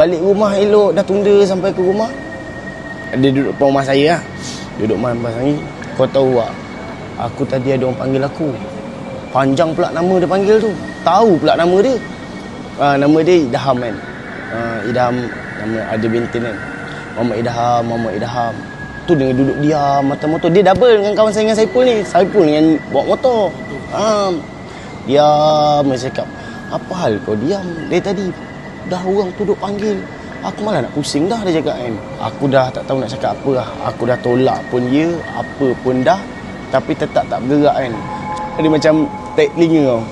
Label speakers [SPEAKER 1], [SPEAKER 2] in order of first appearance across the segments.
[SPEAKER 1] Balik rumah elok, dah tunda sampai ke rumah. Dia duduk depan rumah saya lah. Duduk depan saya. Kau tahu tak, aku tadi ada orang panggil aku. Panjang pula nama dia panggil tu. Tahu pula nama dia. Nama dia Idham kan. Idham, nama ada benten kan. Muhammad Idham. Tu dengan duduk diam mata motor. Dia double dengan kawan saya dengan Saipul ni. Saipul dengan bawa motor. Diam, dia cakap, apa hal kau diam? Dia tadi dah orang tu duduk panggil. Aku malah nak pusing dah, dia cakap kan. Aku dah tak tahu nak cakap apa lah. Aku dah tolak pun ya, apa pun dah. Tapi tetap tak bergerak kan. Dia macam tarik telinga tau.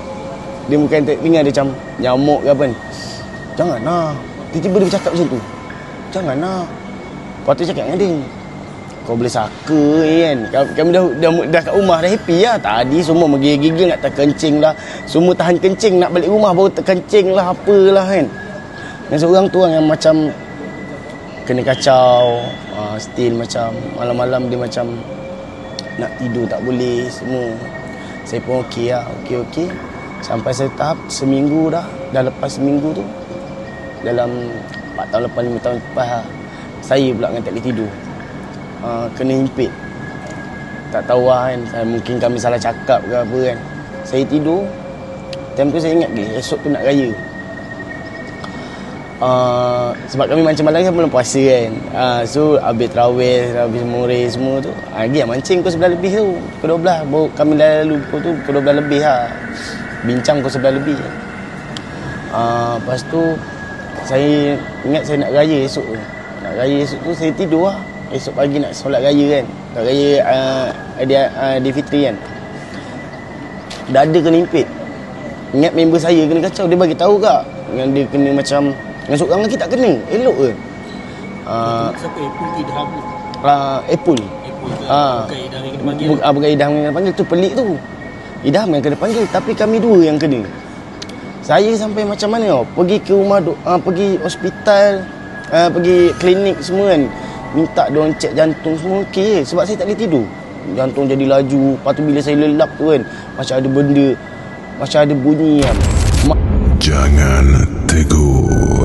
[SPEAKER 1] Dia bukan tarik telinga, dia macam nyamuk ke apa ni. Jangan lah. Tiba-tiba dia bercakap macam tu. Jangan lah. Lepas tu cakap dengan dia, kau boleh saka kan. Kami dah kat rumah dah happy lah. Tadi semua menggigil-gigil nak terkencing lah. Semua tahan kencing nak balik rumah baru terkencing lah apalah kan. Dan seorang tu orang yang macam kena kacau. Still macam malam-malam dia macam nak tidur tak boleh semua. Saya pun okey lah. Okey. Sampai saya tahap seminggu dah. Dah lepas seminggu tu, dalam 4 tahun lepas, 5 tahun lepas lah, saya pula dengan tak boleh tidur. Kena himpit. Tak tahu lah kan. Mungkin kami salah cakap ke apa kan. Saya tidur. Time tu saya ingat dia, esok tu nak raya. Sebab kami mancing malam kan belum puasa kan. So habis tarawih, habis murid semua tu, lagi yang mancing pukul 11 lebih tu. Pukul 12 baru kami lalu pukul tu, pukul 12 lebih lah. Bincang pukul 11 lebih. Lepas tu saya ingat saya nak raya esok tu. Nak raya esok tu saya tidur lah. Esok pagi nak solat raya kan. Nak raya Aidilfitri kan. Dada kena himpit. Ingat member saya kena kacau. Dia bagi tahu kak, dengan dia kena macam, dengan seorang lelaki tak kena. Elok ke?
[SPEAKER 2] Siapa? Epul ke Idham?
[SPEAKER 1] Epul.
[SPEAKER 2] Bukan Idham yang kena panggil.
[SPEAKER 1] Bukan Idham yang kena panggil. Tu pelik tu. Idham yang kena panggil. Tapi kami dua yang kena. Saya sampai macam mana tau. Pergi ke rumah, pergi hospital, pergi klinik semua kan. Minta diorang cek jantung semua okey je. Sebab saya tak boleh tidur. Jantung jadi laju. Lepas tu bila saya lelap tu kan, macam ada benda, macam ada bunyi kan.
[SPEAKER 3] Jangan tegur.